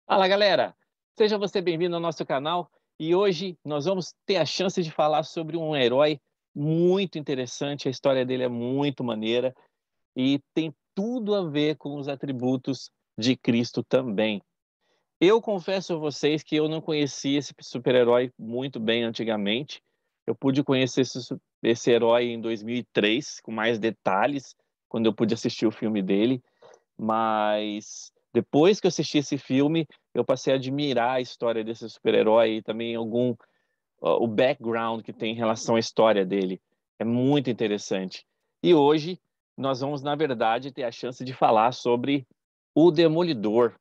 Fala, galera! Seja você bem-vindo ao nosso canal e hoje nós vamos ter a chance de falar sobre um herói muito interessante. A história dele é muito maneira e tem tudo a ver com os atributos de Cristo também. Eu confesso a vocês que eu não conhecia esse super-herói muito bem antigamente. Eu pude conhecer esse herói em 2003, com mais detalhes, quando eu pude assistir o filme dele. Mas depois que eu assisti esse filme, eu passei a admirar a história desse super-herói e também o background que tem em relação à história dele. É muito interessante. E hoje nós vamos, na verdade, ter a chance de falar sobre o Demolidor.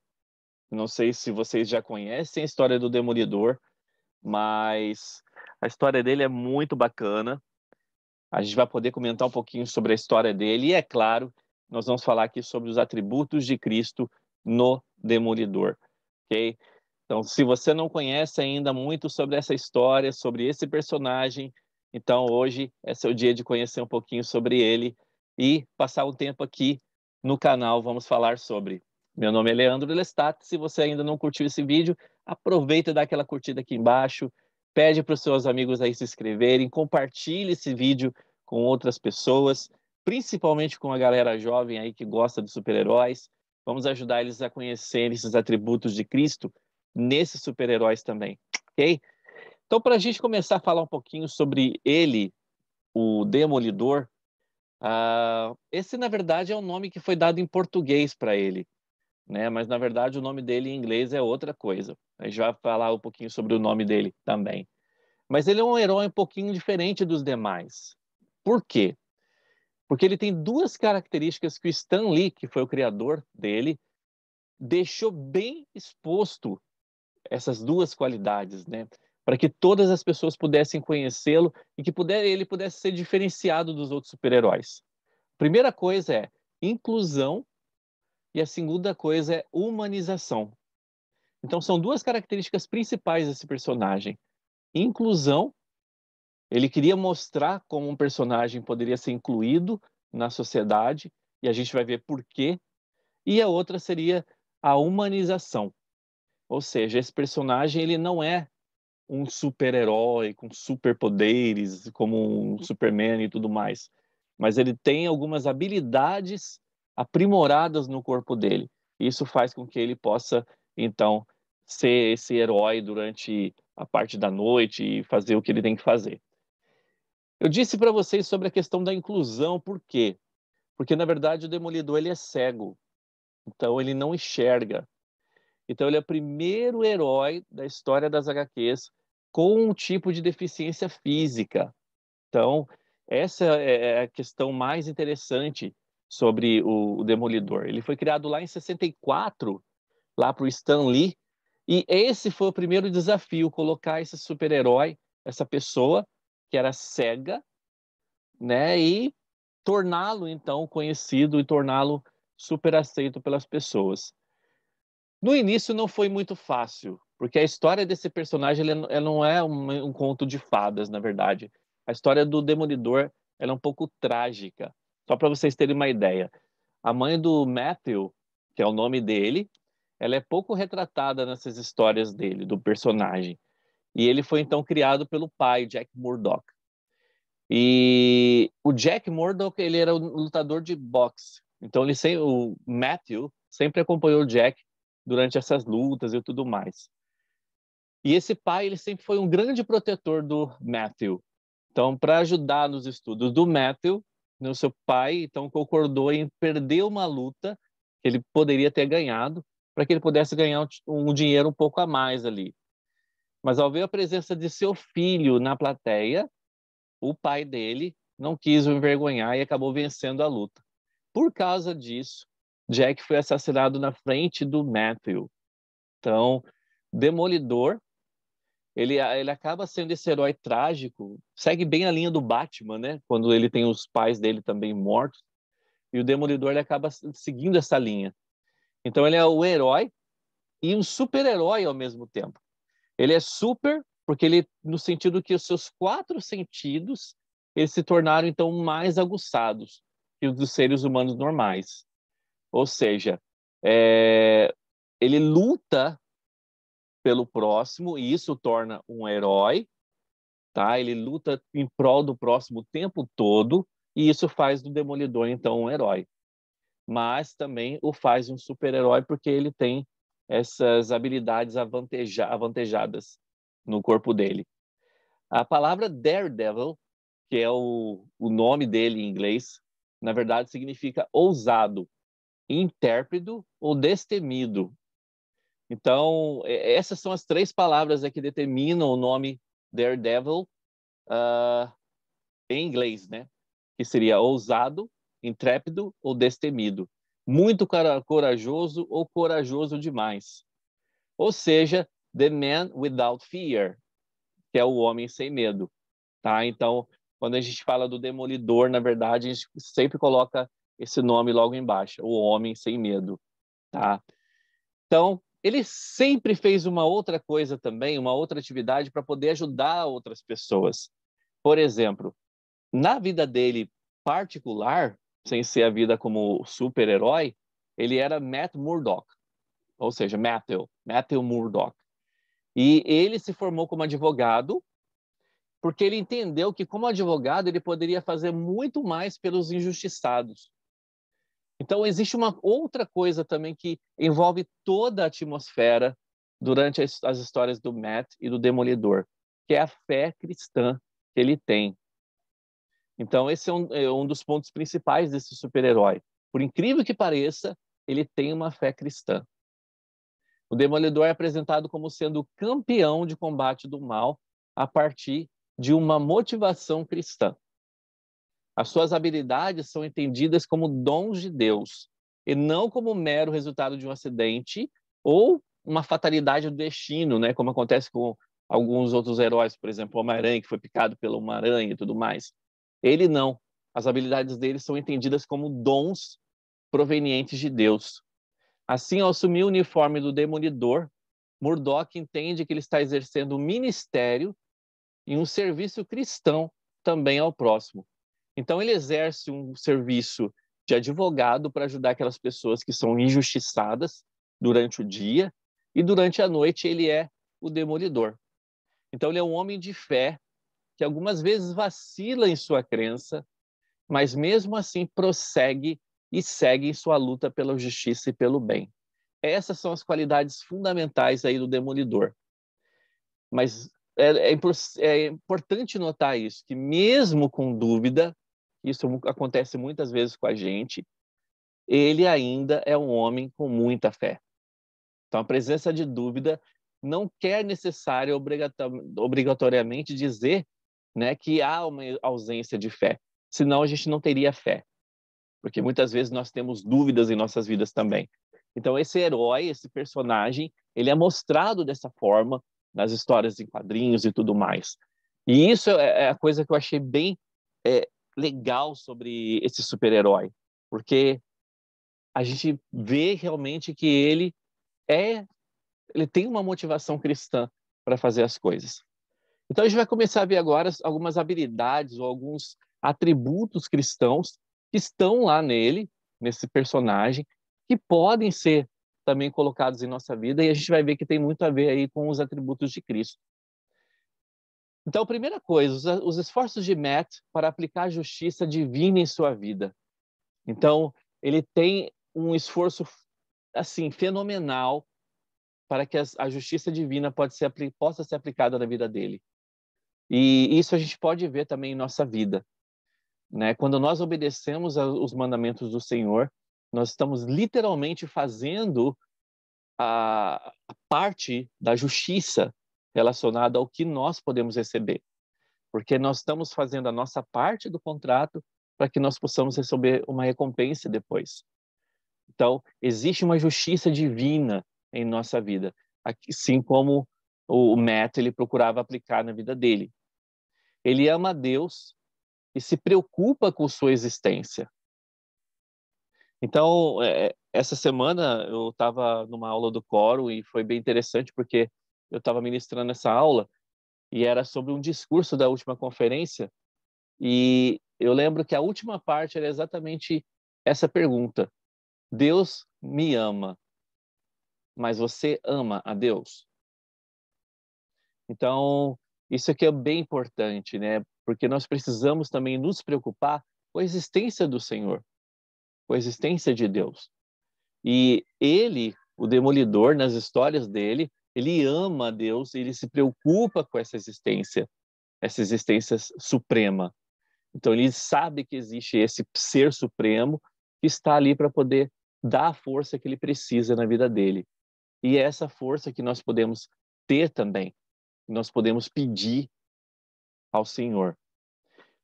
Não sei se vocês já conhecem a história do Demolidor, mas a história dele é muito bacana. A gente vai poder comentar um pouquinho sobre a história dele e, é claro, nós vamos falar aqui sobre os atributos de Cristo no Demolidor, ok? Então, se você não conhece ainda muito sobre essa história, sobre esse personagem, então hoje é seu dia de conhecer um pouquinho sobre ele e passar um tempo aqui no canal. Vamos falar sobre. Meu nome é Leandro Lestat. Se você ainda não curtiu esse vídeo, aproveita e dá aquela curtida aqui embaixo, pede para os seus amigos aí se inscreverem, compartilhe esse vídeo com outras pessoas, principalmente com a galera jovem aí que gosta de super-heróis. Vamos ajudar eles a conhecerem esses atributos de Cristo nesses super-heróis também, ok? Então, para a gente começar a falar um pouquinho sobre ele, o Demolidor, esse, na verdade, é um nome que foi dado em português para ele, né? Mas, na verdade, o nome dele em inglês é outra coisa. A gente vai falar um pouquinho sobre o nome dele também. Mas ele é um herói um pouquinho diferente dos demais. Por quê? Porque ele tem duas características que o Stan Lee, que foi o criador dele, deixou bem exposto essas duas qualidades, né? Para que todas as pessoas pudessem conhecê-lo e que ele pudesse ser diferenciado dos outros super-heróis. Primeira coisa é inclusão e a segunda coisa é humanização. Então são duas características principais desse personagem. Inclusão, ele queria mostrar como um personagem poderia ser incluído na sociedade e a gente vai ver por quê. E a outra seria a humanização. Ou seja, esse personagem ele não é um super-herói com superpoderes, como um Superman e tudo mais. Mas ele tem algumas habilidades aprimoradas no corpo dele. Isso faz com que ele possa, então, ser esse herói durante a parte da noite e fazer o que ele tem que fazer. Eu disse para vocês sobre a questão da inclusão, por quê? Porque, na verdade, o Demolidor ele é cego, então ele não enxerga. Então ele é o primeiro herói da história das HQs com um tipo de deficiência física. Então, essa é a questão mais interessante sobre o Demolidor. Ele foi criado lá em 64, lá para o Stan Lee, e esse foi o primeiro desafio, colocar esse super-herói, essa pessoa que era cega, né, e torná-lo, então, conhecido e torná-lo super aceito pelas pessoas. No início não foi muito fácil, porque a história desse personagem ela não é um conto de fadas, na verdade. A história do Demolidor ela é um pouco trágica. Só para vocês terem uma ideia. A mãe do Matthew, que é o nome dele, ela é pouco retratada nessas histórias dele, do personagem. E ele foi então criado pelo pai, Jack Murdock. E o Jack Murdock, ele era um lutador de boxe. Então o Matthew sempre acompanhou o Jack durante essas lutas e tudo mais. E esse pai, ele sempre foi um grande protetor do Matthew. Então, para ajudar nos estudos do Matthew, o seu pai então concordou em perder uma luta que ele poderia ter ganhado para que ele pudesse ganhar um dinheiro um pouco a mais ali. Mas ao ver a presença de seu filho na plateia, o pai dele não quis o envergonhar e acabou vencendo a luta. Por causa disso, Jack foi assassinado na frente do Matthew. Então, Demolidor, ele acaba sendo esse herói trágico, segue bem a linha do Batman, né? Quando ele tem os pais dele também mortos, e o Demolidor ele acaba seguindo essa linha. Então, ele é o herói e um super-herói ao mesmo tempo. Ele é super porque ele, no sentido que os seus quatro sentidos eles se tornaram então mais aguçados que os dos seres humanos normais. Ou seja, é, ele luta pelo próximo, e isso torna um herói, tá? Ele luta em prol do próximo o tempo todo, e isso faz do Demolidor, então, um herói. Mas também o faz um super-herói porque ele tem essas habilidades avantajadas no corpo dele. A palavra Daredevil, que é o nome dele em inglês, na verdade significa ousado, intérpido ou destemido. Então, essas são as três palavras que determinam o nome Daredevil em inglês, né? Que seria ousado, intrépido ou destemido. Muito corajoso ou corajoso demais. Ou seja, the man without fear, que é o homem sem medo. Tá? Então, quando a gente fala do Demolidor, na verdade, a gente sempre coloca esse nome logo embaixo, o homem sem medo. Tá? Então, ele sempre fez uma outra coisa também, uma outra atividade para poder ajudar outras pessoas. Por exemplo, na vida dele particular, sem ser a vida como super-herói, ele era Matt Murdock, ou seja, Matthew Murdock. E ele se formou como advogado porque ele entendeu que, como advogado, ele poderia fazer muito mais pelos injustiçados. Então, existe uma outra coisa também que envolve toda a atmosfera durante as histórias do Matt e do Demolidor, que é a fé cristã que ele tem. Então, esse é um dos pontos principais desse super-herói. Por incrível que pareça, ele tem uma fé cristã. O Demolidor é apresentado como sendo campeão de combate do mal a partir de uma motivação cristã. As suas habilidades são entendidas como dons de Deus e não como mero resultado de um acidente ou uma fatalidade do destino, né? Como acontece com alguns outros heróis, por exemplo, o Homem-Aranha, que foi picado pela uma aranha e tudo mais. Ele não. As habilidades dele são entendidas como dons provenientes de Deus. Assim, ao assumir o uniforme do Demolidor, Murdock entende que ele está exercendo um ministério e um serviço cristão também ao próximo. Então, ele exerce um serviço de advogado para ajudar aquelas pessoas que são injustiçadas durante o dia, e durante a noite ele é o Demolidor. Então, ele é um homem de fé que algumas vezes vacila em sua crença, mas mesmo assim prossegue e segue em sua luta pela justiça e pelo bem. Essas são as qualidades fundamentais aí do Demolidor. Mas é importante notar isso, que mesmo com dúvida, isso acontece muitas vezes com a gente, ele ainda é um homem com muita fé. Então, a presença de dúvida não quer necessário obrigatoriamente dizer, né, que há uma ausência de fé, senão a gente não teria fé, porque muitas vezes nós temos dúvidas em nossas vidas também. Então, esse herói, esse personagem, ele é mostrado dessa forma nas histórias em quadrinhos e tudo mais. E isso é a coisa que eu achei bem legal sobre esse super-herói, porque a gente vê realmente que ele tem uma motivação cristã para fazer as coisas. Então, a gente vai começar a ver agora algumas habilidades ou alguns atributos cristãos que estão lá nele, nesse personagem, que podem ser também colocados em nossa vida, e a gente vai ver que tem muito a ver aí com os atributos de Cristo. Então, primeira coisa, os esforços de Matt para aplicar a justiça divina em sua vida. Então, ele tem um esforço assim fenomenal para que a justiça divina possa ser aplicada na vida dele. E isso a gente pode ver também em nossa vida, né? Quando nós obedecemos os mandamentos do Senhor, nós estamos literalmente fazendo a parte da justiça relacionada ao que nós podemos receber, porque nós estamos fazendo a nossa parte do contrato para que nós possamos receber uma recompensa depois. Então, existe uma justiça divina em nossa vida, assim como o Matt ele procurava aplicar na vida dele. Ele ama a Deus e se preocupa com sua existência. Então, essa semana eu estava numa aula do coro e foi bem interessante porque eu estava ministrando essa aula e era sobre um discurso da última conferência e eu lembro que a última parte era exatamente essa pergunta: Deus me ama, mas você ama a Deus? Então, isso aqui é bem importante, né? Porque nós precisamos também nos preocupar com a existência do Senhor, com a existência de Deus. E ele, o Demolidor, nas histórias dele, ele ama a Deus, ele se preocupa com essa existência suprema. Então, ele sabe que existe esse ser supremo que está ali para poder dar a força que ele precisa na vida dele. E é essa força que nós podemos ter também, nós podemos pedir ao Senhor.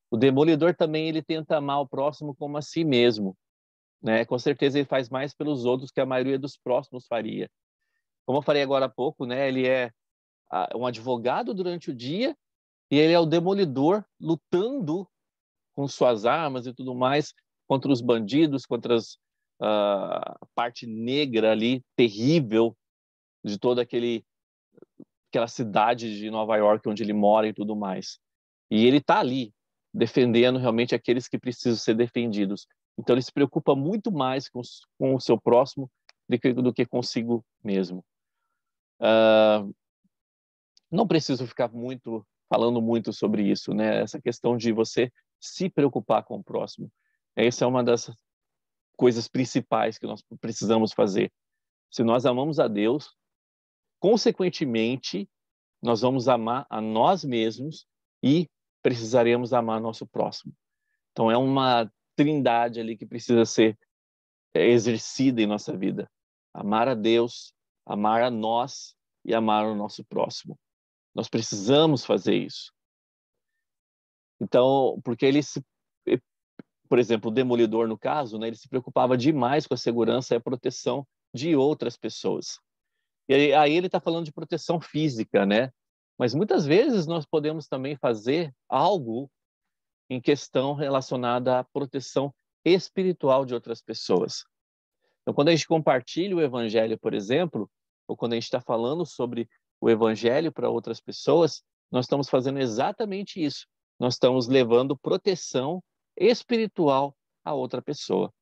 O Demolidor também ele tenta amar o próximo como a si mesmo, né? Com certeza ele faz mais pelos outros que a maioria dos próximos faria. Como eu falei agora há pouco, né? Ele é um advogado durante o dia e ele é o demolidor lutando com suas armas e tudo mais contra os bandidos, contra a parte negra ali terrível de toda aquela cidade de Nova York onde ele mora e tudo mais. E ele está ali defendendo realmente aqueles que precisam ser defendidos. Então ele se preocupa muito mais com o seu próximo do que consigo mesmo. Não preciso ficar falando muito sobre isso, né? Essa questão de você se preocupar com o próximo. Essa é uma das coisas principais que nós precisamos fazer. Se nós amamos a Deus, consequentemente, nós vamos amar a nós mesmos e precisaremos amar nosso próximo. Então, é uma trindade ali que precisa ser exercida em nossa vida. Amar a Deus, amar a nós e amar o nosso próximo. Nós precisamos fazer isso. Então, porque por exemplo, o Demolidor, no caso, né, ele se preocupava demais com a segurança e a proteção de outras pessoas. E aí ele está falando de proteção física, né? Mas muitas vezes nós podemos também fazer algo em questão relacionada à proteção espiritual de outras pessoas. Então, quando a gente compartilha o evangelho, por exemplo, ou quando a gente está falando sobre o evangelho para outras pessoas, nós estamos fazendo exatamente isso. Nós estamos levando proteção espiritual a outra pessoa.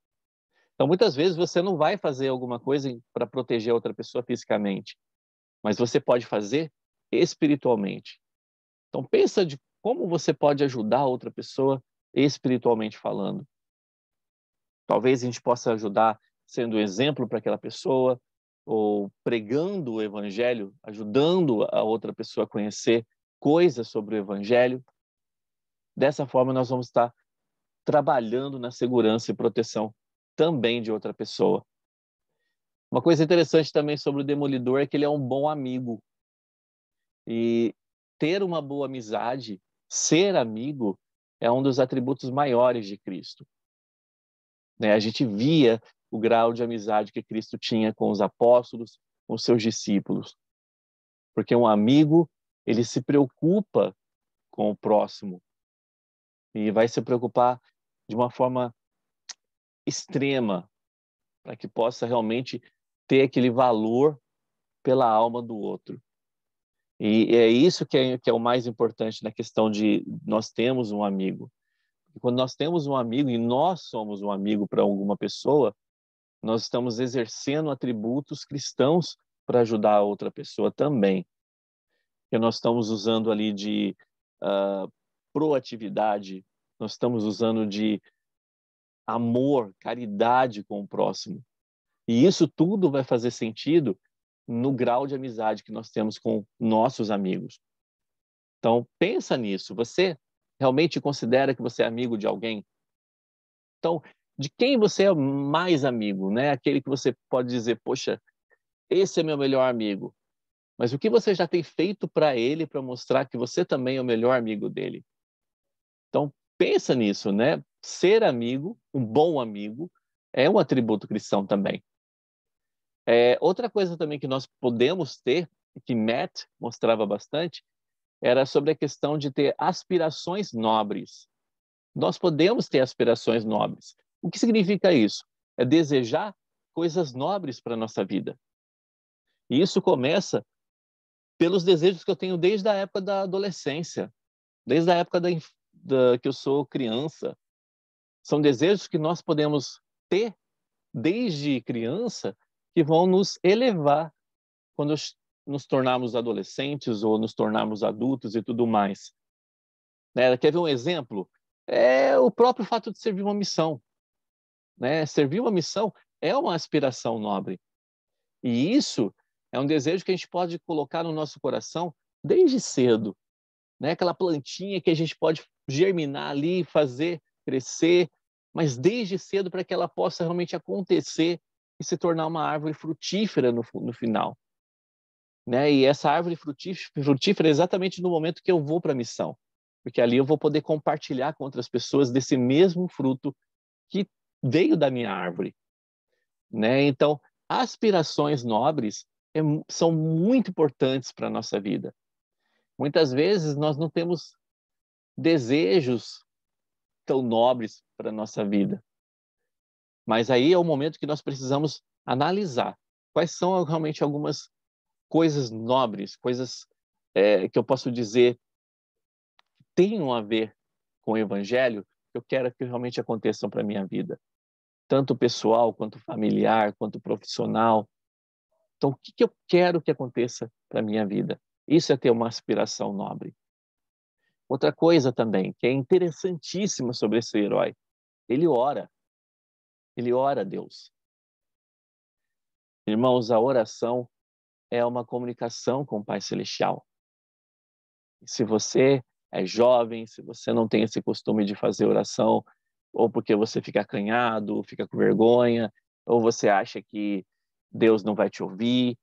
Então, muitas vezes você não vai fazer alguma coisa para proteger a outra pessoa fisicamente, mas você pode fazer espiritualmente. Então, pensa de como você pode ajudar a outra pessoa espiritualmente falando. Talvez a gente possa ajudar sendo exemplo para aquela pessoa, ou pregando o evangelho, ajudando a outra pessoa a conhecer coisas sobre o evangelho. Dessa forma, nós vamos estar trabalhando na segurança e proteção também de outra pessoa. Uma coisa interessante também sobre o Demolidor é que ele é um bom amigo. E ter uma boa amizade, ser amigo, é um dos atributos maiores de Cristo. Né? A gente via o grau de amizade que Cristo tinha com os apóstolos, com os seus discípulos. Porque um amigo, ele se preocupa com o próximo e vai se preocupar de uma forma extrema para que possa realmente ter aquele valor pela alma do outro. E é isso que é o mais importante na questão de nós temos um amigo. E quando nós temos um amigo e nós somos um amigo para alguma pessoa, nós estamos exercendo atributos cristãos para ajudar a outra pessoa também. Que nós estamos usando ali de proatividade, nós estamos usando de amor, caridade com o próximo. E isso tudo vai fazer sentido no grau de amizade que nós temos com nossos amigos. Então, pensa nisso. Você realmente considera que você é amigo de alguém? Então, de quem você é mais amigo, né? Aquele que você pode dizer, poxa, esse é meu melhor amigo. Mas o que você já tem feito para ele para mostrar que você também é o melhor amigo dele? Então, pensa nisso, né? Ser amigo, um bom amigo, é um atributo cristão também. Outra coisa também que nós podemos ter, que Matt mostrava bastante, era sobre a questão de ter aspirações nobres. Nós podemos ter aspirações nobres. O que significa isso? É desejar coisas nobres para a nossa vida. E isso começa pelos desejos que eu tenho desde a época da adolescência, desde a época que eu sou criança. São desejos que nós podemos ter desde criança que vão nos elevar quando nos tornarmos adolescentes ou nos tornarmos adultos e tudo mais. Né? Quer ver um exemplo? É o próprio fato de servir uma missão. Né? Servir uma missão é uma aspiração nobre. E isso é um desejo que a gente pode colocar no nosso coração desde cedo. Né? Aquela plantinha que a gente pode germinar ali, fazer crescer, mas desde cedo para que ela possa realmente acontecer e se tornar uma árvore frutífera no final. Né? E essa árvore frutífera é exatamente no momento que eu vou para a missão, porque ali eu vou poder compartilhar com outras pessoas desse mesmo fruto que veio da minha árvore. Né? Então, aspirações nobres são muito importantes para a nossa vida. Muitas vezes nós não temos desejos tão nobres para a nossa vida. Mas aí é o momento que nós precisamos analisar quais são realmente algumas coisas nobres, coisas que eu posso dizer que tenham a ver com o Evangelho, que eu quero que realmente aconteçam para a minha vida. Tanto pessoal, quanto familiar, quanto profissional. Então, o que eu quero que aconteça para a minha vida? Isso é ter uma aspiração nobre. Outra coisa também, que é interessantíssima sobre esse herói, ele ora a Deus. Irmãos, a oração é uma comunicação com o Pai Celestial. E se você é jovem, se você não tem esse costume de fazer oração, ou porque você fica acanhado, fica com vergonha, ou você acha que Deus não vai te ouvir,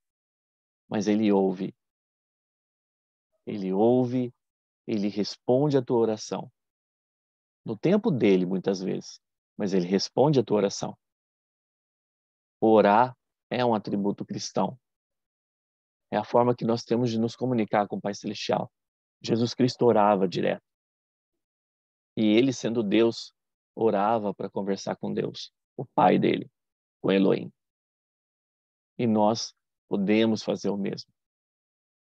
mas Ele ouve. Ele ouve, Ele responde a tua oração. No tempo dele, muitas vezes, mas Ele responde a tua oração. Orar é um atributo cristão. É a forma que nós temos de nos comunicar com o Pai Celestial. Jesus Cristo orava direto. E ele, sendo Deus, orava para conversar com Deus, o Pai dele, com Elohim. E nós podemos fazer o mesmo.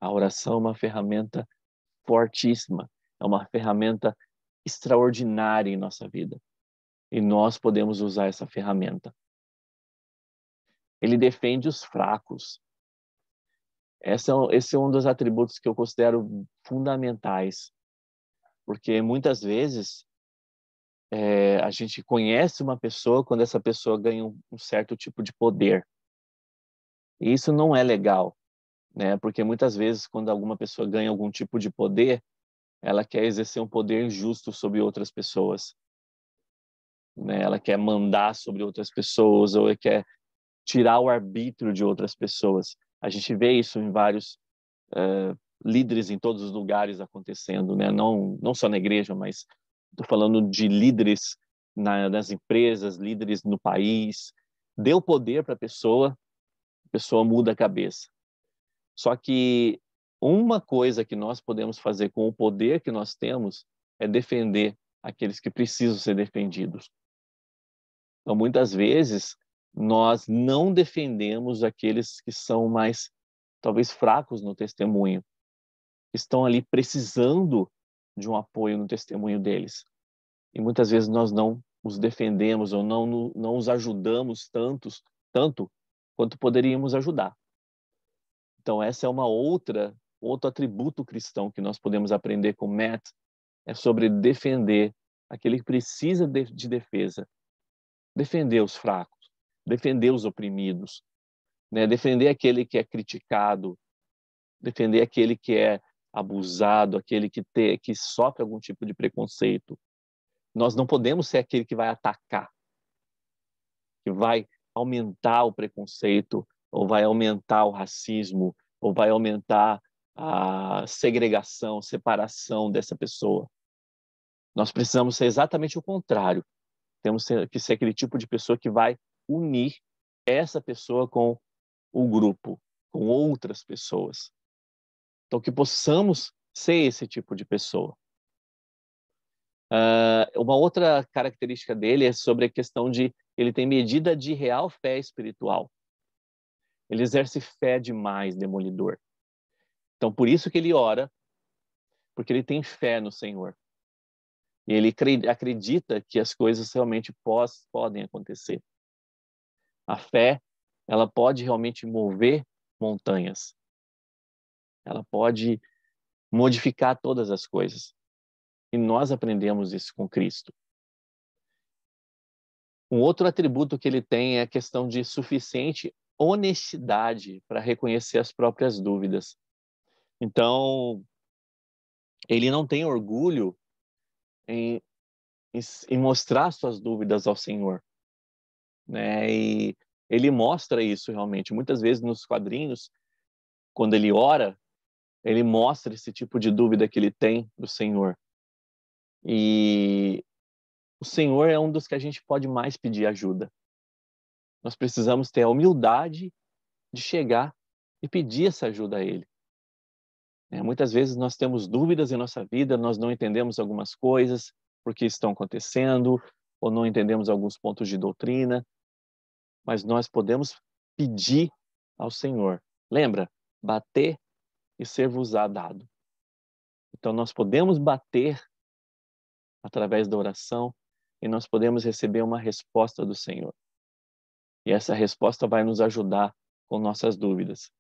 A oração é uma ferramenta fortíssima, é uma ferramenta extraordinária em nossa vida. E nós podemos usar essa ferramenta. Ele defende os fracos. Esse é um dos atributos que eu considero fundamentais, porque muitas vezes a gente conhece uma pessoa quando essa pessoa ganha um certo tipo de poder. E isso não é legal, né? Porque muitas vezes quando alguma pessoa ganha algum tipo de poder, ela quer exercer um poder injusto sobre outras pessoas, né? Ela quer mandar sobre outras pessoas ou ela quer tirar o arbítrio de outras pessoas. A gente vê isso em vários líderes em todos os lugares acontecendo, né? Não só na igreja, mas estou falando de líderes nas empresas, líderes no país. Deu poder para a pessoa muda a cabeça. Só que uma coisa que nós podemos fazer com o poder que nós temos é defender aqueles que precisam ser defendidos. Então, muitas vezes, nós não defendemos aqueles que são mais, talvez, fracos no testemunho, que estão ali precisando de um apoio no testemunho deles. E muitas vezes nós não os defendemos ou não os ajudamos tanto quanto poderíamos ajudar. Então, essa é outro atributo cristão que nós podemos aprender com Matt, é sobre defender aquele que precisa de defesa, defender os fracos, defender os oprimidos, né? Defender aquele que é criticado, defender aquele que é abusado, aquele que sofre algum tipo de preconceito. Nós não podemos ser aquele que vai atacar, que vai aumentar o preconceito, ou vai aumentar o racismo, ou vai aumentar a segregação, separação dessa pessoa. Nós precisamos ser exatamente o contrário. Temos que ser aquele tipo de pessoa que vai unir essa pessoa com o grupo, com outras pessoas. Então, que possamos ser esse tipo de pessoa. Uma outra característica dele é sobre a questão de ele tem medida de real fé espiritual. Ele exerce fé demais, demolidor. Então, por isso que ele ora, porque ele tem fé no Senhor. E ele acredita que as coisas realmente podem acontecer. A fé, ela pode realmente mover montanhas. ela pode modificar todas as coisas. E nós aprendemos isso com Cristo. Um outro atributo que ele tem é a questão de suficiente honestidade para reconhecer as próprias dúvidas. Então, ele não tem orgulho em, em mostrar suas dúvidas ao Senhor, né? E ele mostra isso realmente. Muitas vezes nos quadrinhos, quando ele ora, ele mostra esse tipo de dúvida que ele tem do Senhor. E o Senhor é um dos que a gente pode mais pedir ajuda. Nós precisamos ter a humildade de chegar e pedir essa ajuda a Ele. Muitas vezes nós temos dúvidas em nossa vida, nós não entendemos algumas coisas, porque estão acontecendo, ou não entendemos alguns pontos de doutrina, mas nós podemos pedir ao Senhor. Lembra? Bater e ser-vos-á dado. Então nós podemos bater através da oração e nós podemos receber uma resposta do Senhor. E essa resposta vai nos ajudar com nossas dúvidas.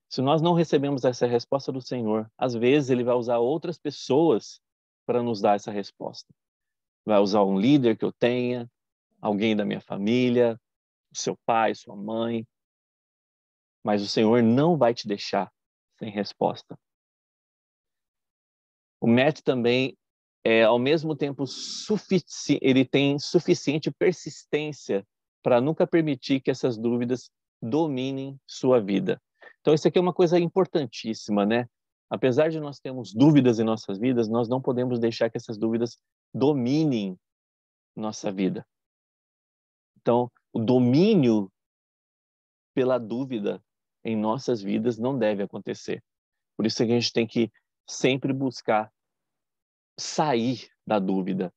Se nós não recebemos essa resposta do Senhor, às vezes Ele vai usar outras pessoas para nos dar essa resposta. Vai usar um líder que eu tenha, alguém da minha família, seu pai, sua mãe. Mas o Senhor não vai te deixar sem resposta. O Matt também ao mesmo tempo, ele tem suficiente persistência para nunca permitir que essas dúvidas dominem sua vida. Então, isso aqui é uma coisa importantíssima, né? Apesar de nós termos dúvidas em nossas vidas, nós não podemos deixar que essas dúvidas dominem nossa vida. Então, o domínio pela dúvida em nossas vidas não deve acontecer. Por isso é que a gente tem que sempre buscar sair da dúvida,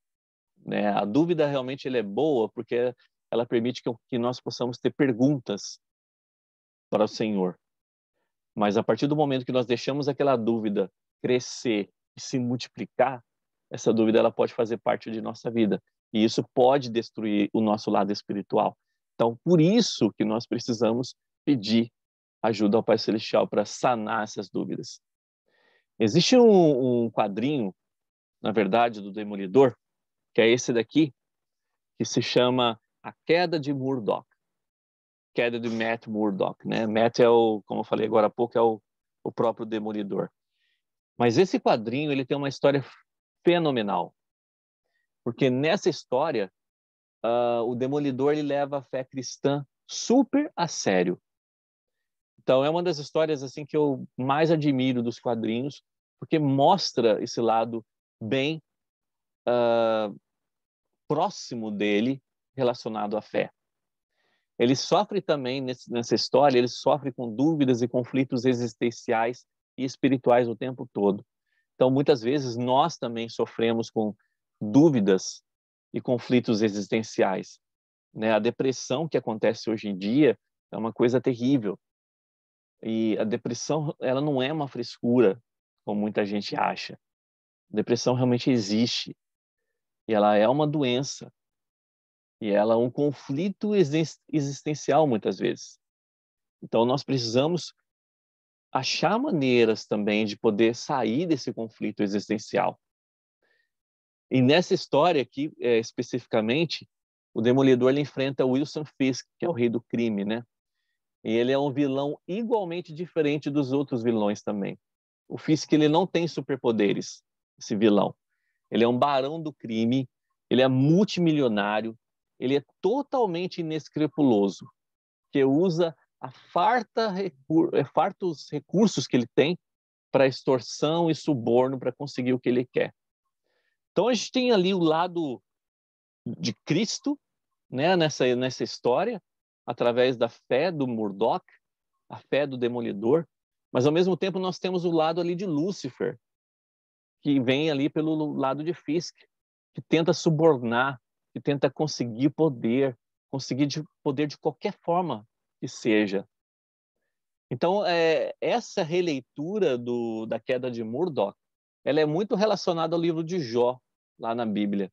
né? A dúvida realmente é boa porque ela permite que nós possamos ter perguntas para o Senhor. Mas a partir do momento que nós deixamos aquela dúvida crescer e se multiplicar, essa dúvida ela pode fazer parte de nossa vida. E isso pode destruir o nosso lado espiritual. Então, por isso que nós precisamos pedir ajuda ao Pai Celestial para sanar essas dúvidas. Existe um quadrinho, na verdade, do Demolidor, que é esse daqui, que se chama A Queda de Murdoch. Queda de Matt Murdock, né? Matt como eu falei agora há pouco, é o próprio Demolidor. Mas esse quadrinho, ele tem uma história fenomenal. Porque nessa história, o Demolidor ele leva a fé cristã super a sério. Então, é uma das histórias assim que eu mais admiro dos quadrinhos, porque mostra esse lado bem próximo dele relacionado à fé. Ele sofre também, nessa história, ele sofre com dúvidas e conflitos existenciais e espirituais o tempo todo. Então, muitas vezes, nós também sofremos com dúvidas e conflitos existenciais, né? A depressão que acontece hoje em dia é uma coisa terrível. E a depressão, ela não é uma frescura, como muita gente acha. A depressão realmente existe. E ela é uma doença. E ela é um conflito existencial, muitas vezes. Então, nós precisamos achar maneiras também de poder sair desse conflito existencial. E nessa história aqui, especificamente, o Demolidor ele enfrenta Wilson Fisk, que é o rei do crime, né? E ele é um vilão igualmente diferente dos outros vilões também. O Fisk ele não tem superpoderes, esse vilão. Ele é um barão do crime, ele é multimilionário, ele é totalmente inescrupuloso, que usa fartos recursos que ele tem para extorsão e suborno para conseguir o que ele quer. Então a gente tem ali o lado de Cristo, né, nessa história, através da fé do Murdoch, a fé do Demolidor, mas ao mesmo tempo nós temos o lado ali de Lúcifer, que vem ali pelo lado de Fisk, que tenta subornar, que tenta conseguir poder de qualquer forma que seja. Então, essa releitura da queda de Murdoch, ela é muito relacionada ao livro de Jó, lá na Bíblia.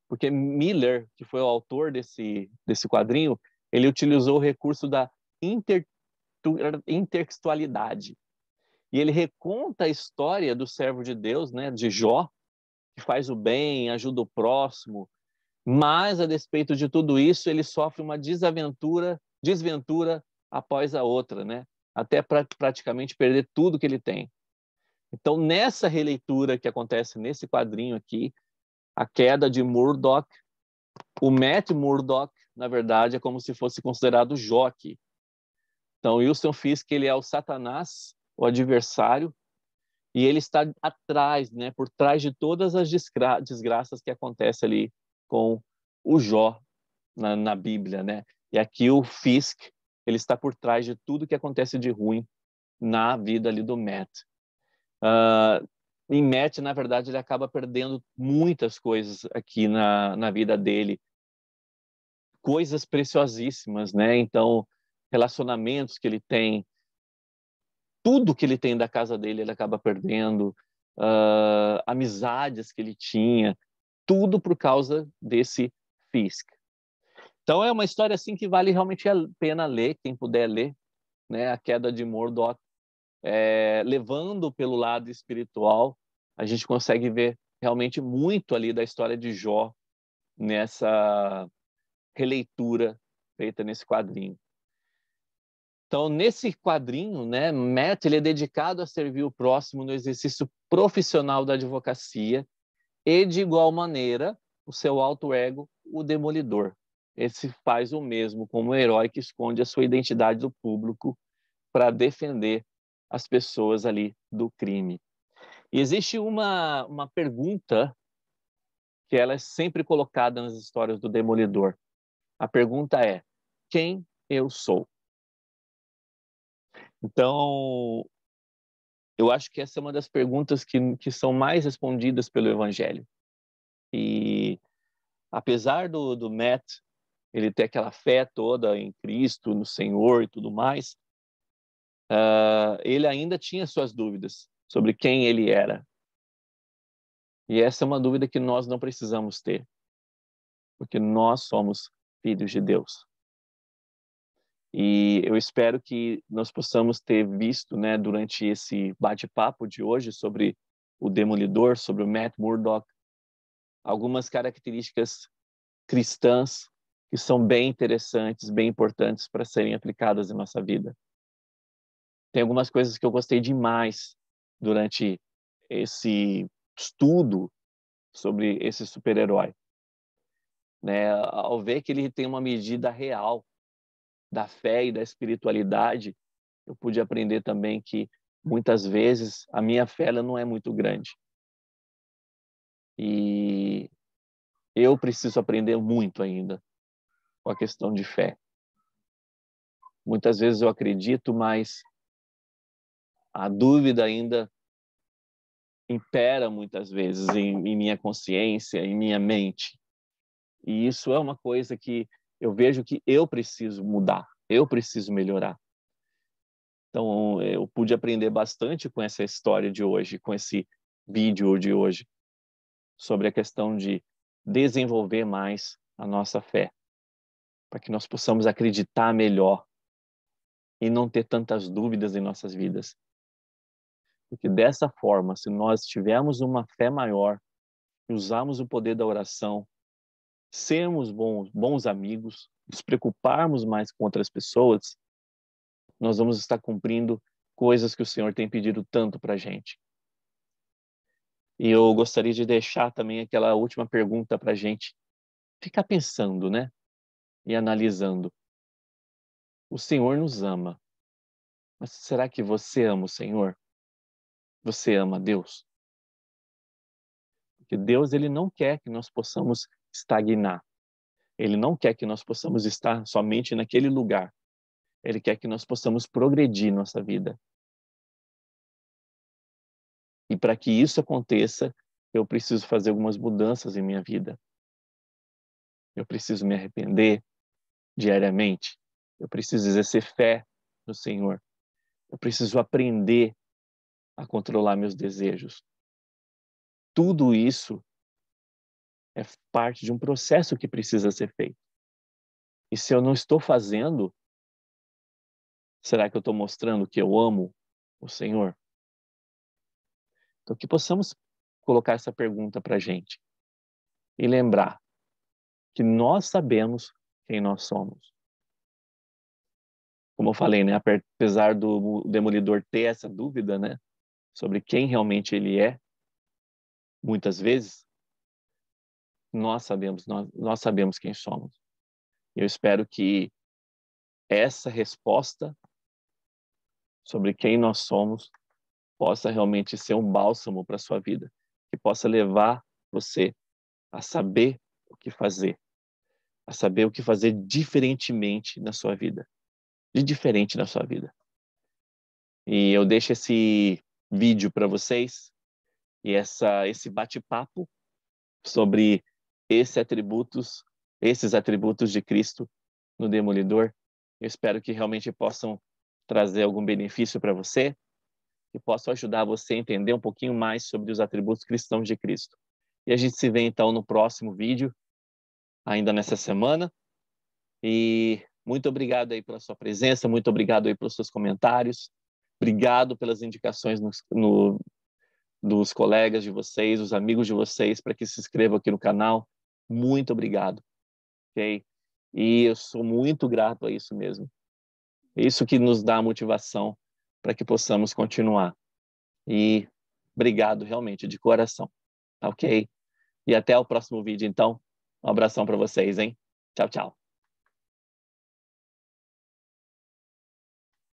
Porque Miller, que foi o autor desse quadrinho, ele utilizou o recurso da intertextualidade. E ele reconta a história do servo de Deus, né, de Jó, que faz o bem, ajuda o próximo, mas, a despeito de tudo isso, ele sofre uma desventura após a outra, né? Até praticamente perder tudo que ele tem. Então, nessa releitura que acontece nesse quadrinho aqui, a queda de Murdoch, o Matt Murdock, na verdade, é como se fosse considerado Jó aqui. Então, Wilson Fisk, ele é o Satanás, o adversário, e ele está atrás, né, por trás de todas as desgraças que acontecem ali com o Jó na Bíblia, né? E aqui o Fisk, ele está por trás de tudo que acontece de ruim na vida ali do Matt. Em Matt, na verdade, ele acaba perdendo muitas coisas aqui na vida dele, coisas preciosíssimas, né? Então, relacionamentos que ele tem, tudo que ele tem da casa dele, ele acaba perdendo, amizades que ele tinha, tudo por causa desse Fisk. Então é uma história assim que vale realmente a pena ler, quem puder ler, né? A queda de Murdoch, levando pelo lado espiritual, a gente consegue ver realmente muito ali da história de Jó nessa releitura feita nesse quadrinho. Então, nesse quadrinho, né, Matt, ele é dedicado a servir o próximo no exercício profissional da advocacia e, de igual maneira, o seu alter ego, o Demolidor. Esse faz o mesmo como um herói que esconde a sua identidade do público para defender as pessoas ali do crime. E existe uma pergunta que ela é sempre colocada nas histórias do Demolidor. A pergunta é: quem eu sou? Então, eu acho que essa é uma das perguntas que são mais respondidas pelo Evangelho. E apesar do Matt ele ter aquela fé toda em Cristo, no Senhor e tudo mais, ele ainda tinha suas dúvidas sobre quem ele era. E essa é uma dúvida que nós não precisamos ter, porque nós somos filhos de Deus. E eu espero que nós possamos ter visto, né, durante esse bate-papo de hoje sobre o Demolidor, sobre o Matt Murdock, algumas características cristãs que são bem interessantes, bem importantes para serem aplicadas em nossa vida. Tem algumas coisas que eu gostei demais durante esse estudo sobre esse super-herói, né? Ao ver que ele tem uma medida real da fé e da espiritualidade, eu pude aprender também que muitas vezes a minha fé ela não é muito grande. E eu preciso aprender muito ainda com a questão de fé. Muitas vezes eu acredito, mas a dúvida ainda impera muitas vezes em minha consciência, em minha mente. E isso é uma coisa que eu vejo que eu preciso mudar, eu preciso melhorar. Então, eu pude aprender bastante com essa história de hoje, com esse vídeo de hoje, sobre a questão de desenvolver mais a nossa fé, para que nós possamos acreditar melhor e não ter tantas dúvidas em nossas vidas. Porque dessa forma, se nós tivermos uma fé maior, usarmos o poder da oração, sermos bons amigos, nos preocuparmos mais com outras pessoas, nós vamos estar cumprindo coisas que o Senhor tem pedido tanto para a gente. E eu gostaria de deixar também aquela última pergunta para a gente ficar pensando, né? E analisando. O Senhor nos ama, mas será que você ama o Senhor? Você ama Deus? Porque Deus, ele não quer que nós possamos estagnar. Ele não quer que nós possamos estar somente naquele lugar. Ele quer que nós possamos progredir nossa vida. E para que isso aconteça, eu preciso fazer algumas mudanças em minha vida. Eu preciso me arrepender diariamente. Eu preciso exercer fé no Senhor. Eu preciso aprender a controlar meus desejos. Tudo isso é parte de um processo que precisa ser feito. E se eu não estou fazendo, será que eu estou mostrando que eu amo o Senhor? Então, que possamos colocar essa pergunta para a gente e lembrar que nós sabemos quem nós somos. Como eu falei, né, apesar do Demolidor ter essa dúvida, né, sobre quem realmente ele é, muitas vezes, nós sabemos quem somos. Eu espero que essa resposta sobre quem nós somos possa realmente ser um bálsamo para a sua vida, que possa levar você a saber o que fazer, a saber o que fazer diferentemente na sua vida, de diferente na sua vida. E eu deixo esse vídeo para vocês e esse bate-papo sobre esses atributos de Cristo no Demolidor. Eu espero que realmente possam trazer algum benefício para você, que possam ajudar você a entender um pouquinho mais sobre os atributos cristãos de Cristo. E a gente se vê então no próximo vídeo, ainda nessa semana. E muito obrigado aí pela sua presença, muito obrigado aí pelos seus comentários, obrigado pelas indicações dos colegas de vocês, os amigos de vocês, para que se inscrevam aqui no canal. Muito obrigado, ok? E eu sou muito grato a isso mesmo. Isso que nos dá a motivação para que possamos continuar. E obrigado realmente, de coração, ok? E até o próximo vídeo, então. Um abração para vocês, hein? Tchau, tchau.